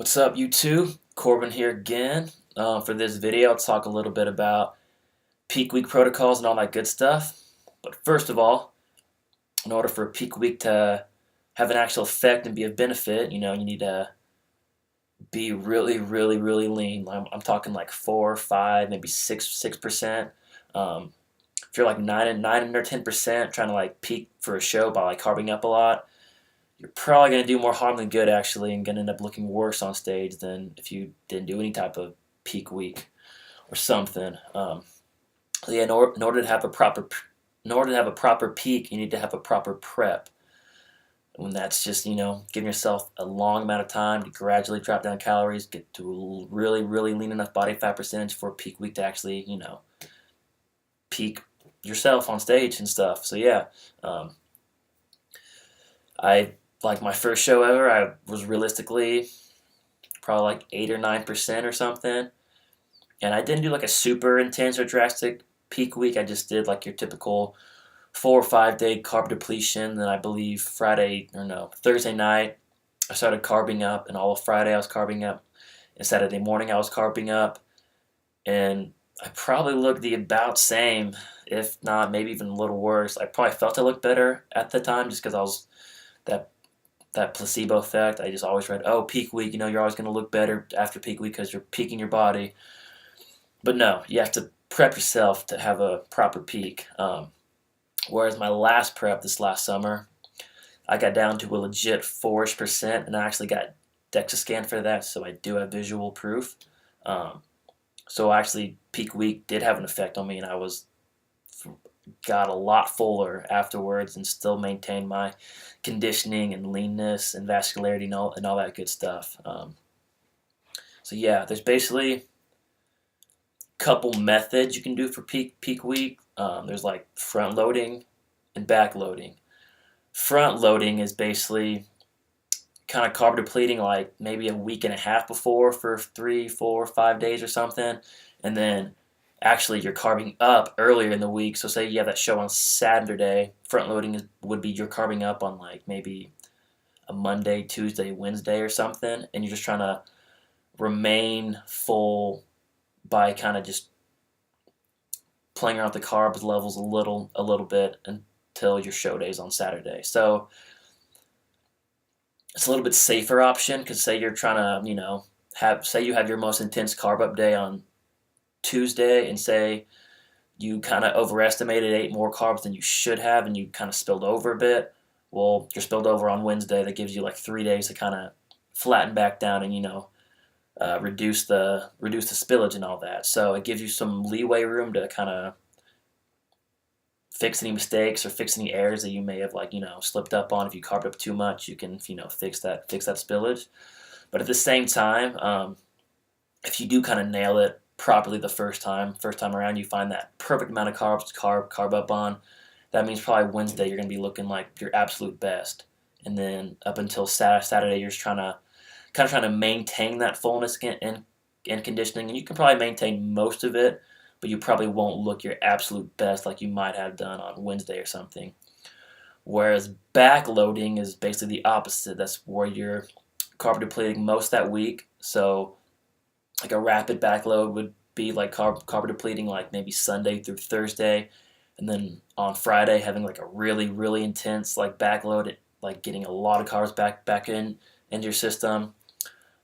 What's up, YouTube? Corbin here again. For this video, I'll talk a little bit about peak week protocols and all that good stuff. But first of all, in order for a peak week to have an actual effect and be of benefit, you need to be really, really, really lean. I'm talking like 4, 5, maybe 6%. If you're like 9 or 10% trying to like peak for a show by like carbing up a lot, you're probably going to do more harm than good actually, and going to end up looking worse on stage than if you didn't do any type of peak week or something. So yeah, in order to have a proper peak, you need to have a proper prep. When that's just giving yourself a long amount of time to gradually drop down calories, get to a really really lean enough body fat percentage for a peak week to actually peak yourself on stage and stuff. So yeah, I like my first show ever. I was realistically probably like 8 or 9% or something, and I didn't do like a super intense or drastic peak week. I just did like your typical 4 or 5 day carb depletion. Then I believe Thursday night I started carbing up, and all of Friday I was carbing up, and Saturday morning I was carbing up, and I probably looked the about same, if not maybe even a little worse. I probably felt I looked better at the time just because I was that that placebo effect. I just always read, oh, peak week, you're always going to look better after peak week because you're peaking your body. But no, you have to prep yourself to have a proper peak. Whereas my last prep this last summer, I got down to a legit 4-ish%, and I actually got DEXA scan for that, so I do have visual proof. So actually, peak week did have an effect on me, and I got a lot fuller afterwards and still maintained my conditioning and leanness and vascularity and all that good stuff. So yeah, there's basically a couple methods you can do for peak week. There's like front loading and back loading. Front loading is basically kind of carb depleting like maybe a week and a half before for 3, 4, 5 days or something, and then actually you're carbing up earlier in the week. So say you have that show on Saturday, front loading would be you're carbing up on like maybe a Monday, Tuesday, Wednesday or something, and you're just trying to remain full by kind of just playing around with the carbs levels a little bit until your show days on Saturday. So it's a little bit safer option because say you're trying to say you have your most intense carb up day on Tuesday, and say you kind of overestimated, ate more carbs than you should have, and you kind of spilled over a bit. Well, you're spilled over on Wednesday. That gives you like 3 days to kind of flatten back down and reduce the spillage and all that. So it gives you some leeway room to kind of fix any mistakes or fix any errors that you may have slipped up on. If you carved up too much, you can fix that spillage. But at the same time, if you do kind of nail it properly the first time around, you find that perfect amount of carbs to carb up on. That means probably Wednesday you're going to be looking like your absolute best, and then up until Saturday you're just trying to maintain that fullness and conditioning, and you can probably maintain most of it, but you probably won't look your absolute best like you might have done on Wednesday or something. Whereas backloading is basically the opposite. That's where you're carb depleting most that week. So like a rapid backload would be like carb depleting like maybe Sunday through Thursday, and then on Friday having like a really really intense like backload, like getting a lot of carbs back into your system.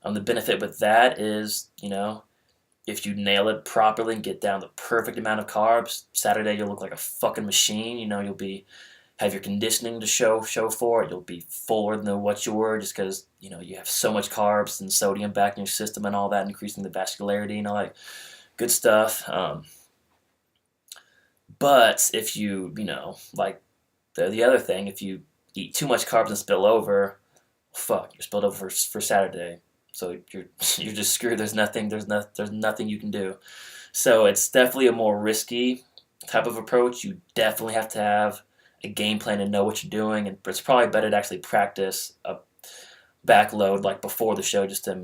The benefit with that is if you nail it properly and get down the perfect amount of carbs, Saturday you'll look like a fucking machine. You'll have your conditioning to show for it. You'll be fuller than what you were just because you have so much carbs and sodium back in your system and all that, increasing the vascularity and all that good stuff. But if you like the other thing, if you eat too much carbs and spill over, fuck, you're spilled over for Saturday. So you're just screwed. There's nothing you can do. So it's definitely a more risky type of approach. You definitely have to have a game plan and know what you're doing, and it's probably better to actually practice a backload like before the show, just to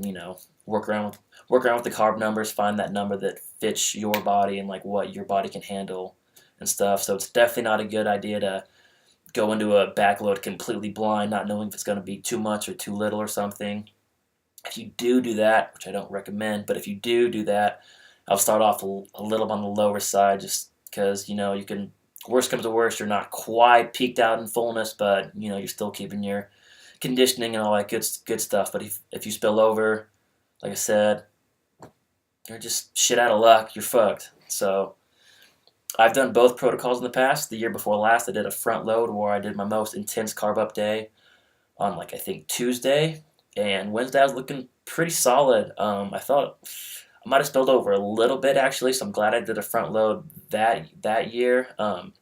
work around with the carb numbers, find that number that fits your body and like what your body can handle and stuff. So it's definitely not a good idea to go into a backload completely blind, not knowing if it's going to be too much or too little or something. If you do that, which I don't recommend, but if you do that, I'll start off a little on the lower side, just because you can. Worst comes to worst, you're not quite peaked out in fullness, but you're still keeping your conditioning and all that good stuff. But if you spill over, like I said, you're just shit out of luck. You're fucked. So I've done both protocols in the past. The year before last, I did a front load where I did my most intense carb up day on I think Tuesday, and Wednesday I was looking pretty solid. I thought I might have spilled over a little bit actually, so I'm glad I did a front load that year. And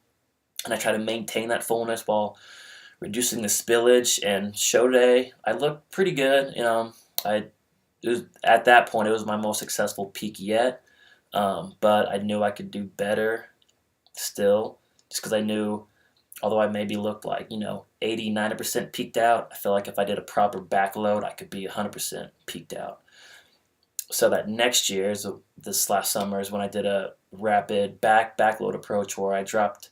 I try to maintain that fullness while reducing the spillage. And show day, I looked pretty good. I at that point it was my most successful peak yet. But I knew I could do better still, just because I knew, although I maybe looked 80, 90% peaked out, I feel like if I did a proper backload, I could be 100% peaked out. So that next year, so this last summer, is when I did a rapid backload approach where I dropped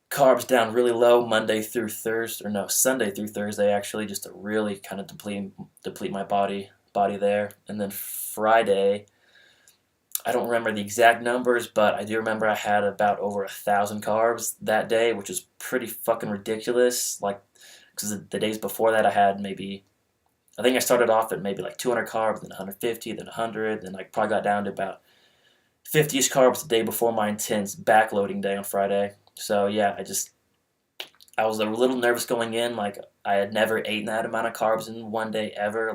carbs down really low Monday through Thursday, or no, Sunday through Thursday actually, just to really kind of deplete my body there. And then Friday, I don't remember the exact numbers, but I do remember I had about over 1,000 carbs that day, which is pretty fucking ridiculous. Because the days before that I had I think I started off at maybe 200 carbs, then 150, then 100, then I probably got down to about 50-ish carbs the day before my intense backloading day on Friday. So yeah, I was a little nervous going in. I had never eaten that amount of carbs in one day ever.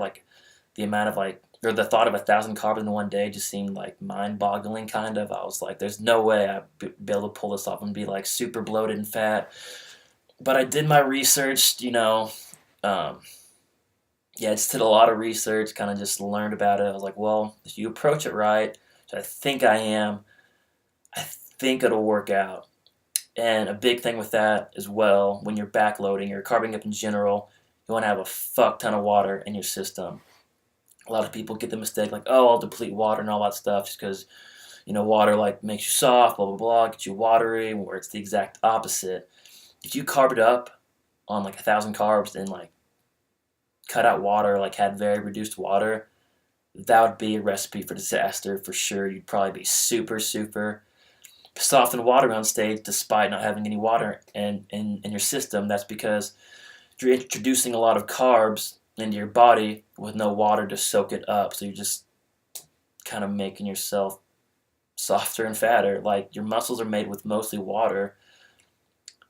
The amount of or the thought of 1,000 carbs in one day just seemed mind-boggling kind of. I was like, there's no way I'd be able to pull this off and be super bloated and fat. But I did my research, yeah, I just did a lot of research, kind of just learned about it. I was like, well, if you approach it right, which I think I am, I think it'll work out. And a big thing with that as well, when you're backloading or carbing up in general, you want to have a fuck ton of water in your system. A lot of people get the mistake oh, I'll deplete water and all that stuff just because, water makes you soft, blah, blah, blah, gets you watery, where it's the exact opposite. If you carb it up on 1,000 carbs and cut out water, had very reduced water, that would be a recipe for disaster for sure. You'd probably be super, super soft and watery on stage despite not having any water in your system. That's because you're introducing a lot of carbs into your body with no water to soak it up. So you're just kind of making yourself softer and fatter. Your muscles are made with mostly water.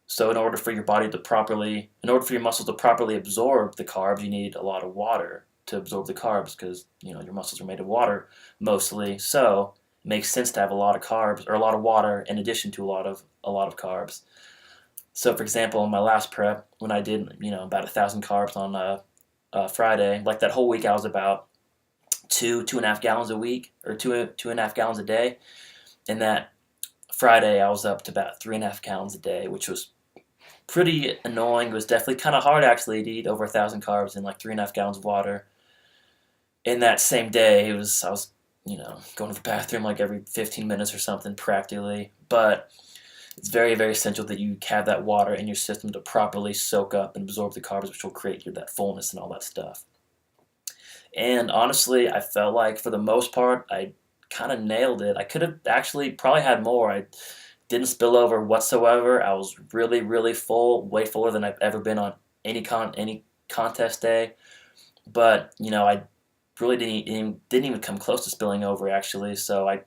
So in order for your muscles to properly absorb the carbs, you need a lot of water to absorb the carbs because, your muscles are made of water mostly. So it makes sense to have a lot of carbs or a lot of water in addition to a lot of carbs. So for example, in my last prep, when I did, about 1,000 carbs on Friday, that whole week I was about 2.5 gallons a week, or 2.5 gallons a day. And that Friday I was up to about 3.5 gallons a day, which was pretty annoying. It was definitely kind of hard actually to eat over 1,000 carbs and 3.5 gallons of water. In that same day, I was going to the bathroom every 15 minutes or something practically. But it's very, very essential that you have that water in your system to properly soak up and absorb the carbs, which will create that fullness and all that stuff. And honestly, I felt for the most part, I kind of nailed it. I could have actually probably had more. I didn't spill over whatsoever. I was really, really full, way fuller than I've ever been on any contest day. But I really didn't even come close to spilling over actually. So I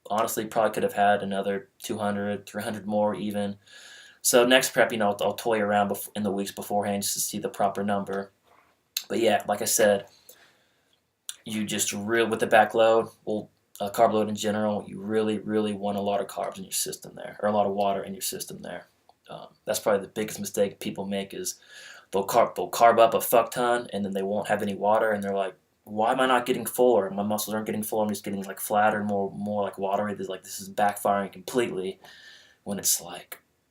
honestly probably could have had another 200, 300 more even. So next prep, I'll toy around in the weeks beforehand just to see the proper number. But yeah, like I said, you just with the backload, carb load in general, you really, really want a lot of carbs in your system there, or a lot of water in your system there. That's probably the biggest mistake people make is they'll carb up a fuck ton and then they won't have any water and they're like, why am I not getting fuller? My muscles aren't getting full. I'm just getting flatter, more watery. This is backfiring completely. When it's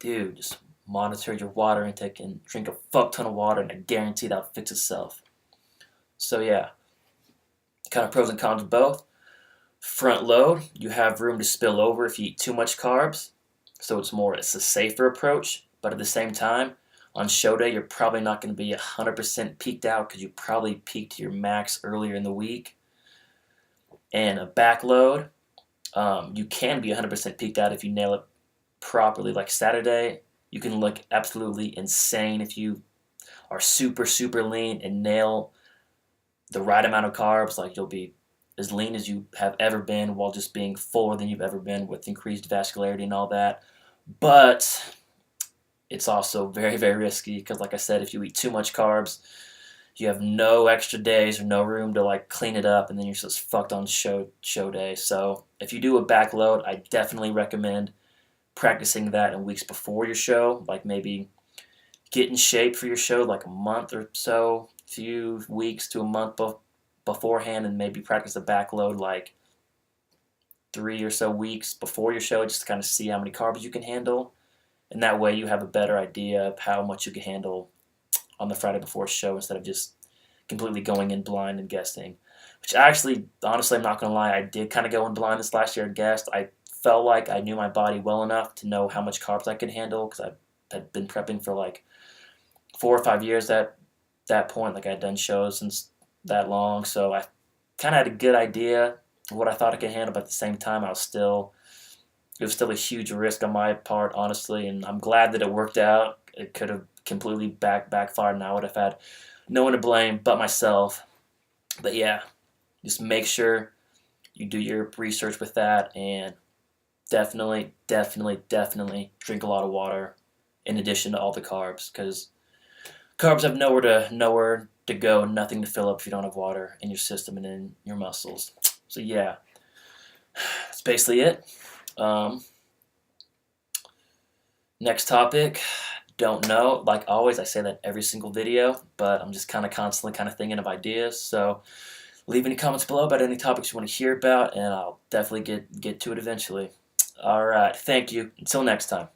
dude, just monitor your water intake and drink a fuck ton of water, and I guarantee that'll fix itself. So yeah, kind of pros and cons of both. Front load, you have room to spill over if you eat too much carbs, so it's a safer approach. But at the same time, On show day, you're probably not going to be 100% peaked out because you probably peaked your max earlier in the week. And a backload, you can be 100% peaked out if you nail it properly. Like Saturday, you can look absolutely insane if you are super, super lean and nail the right amount of carbs. Like you'll be as lean as you have ever been while just being fuller than you've ever been with increased vascularity and all that. But it's also very, very risky because, like I said, if you eat too much carbs, you have no extra days or no room to like clean it up, and then you're just fucked on show day. So if you do a backload, I definitely recommend practicing that in weeks before your show. Like maybe get in shape for your show like a month or so, few weeks to a month beforehand, and maybe practice a backload like 3 or so weeks before your show, just to kind of see how many carbs you can handle. And that way you have a better idea of how much you can handle on the Friday before show instead of just completely going in blind and guessing. Which actually, honestly, I'm not going to lie, I did kind of go in blind this last year and guessed. I felt like I knew my body well enough to know how much carbs I could handle because I had been prepping for like 4 or 5 years at that point. Like I had done shows since that long, so I kind of had a good idea of what I thought I could handle, but at the same time, it was still a huge risk on my part, honestly, and I'm glad that it worked out. It could have completely backfired, and I would have had no one to blame but myself. But yeah, just make sure you do your research with that, and definitely, definitely, definitely drink a lot of water in addition to all the carbs, because carbs have nowhere to go, nothing to fill up if you don't have water in your system and in your muscles. So yeah, that's basically it. Next topic, don't know. Like always, I say that every single video, but I'm just kind of constantly kind of thinking of ideas. So leave any comments below about any topics you want to hear about, and I'll definitely get to it eventually. All right, thank you. Until next time.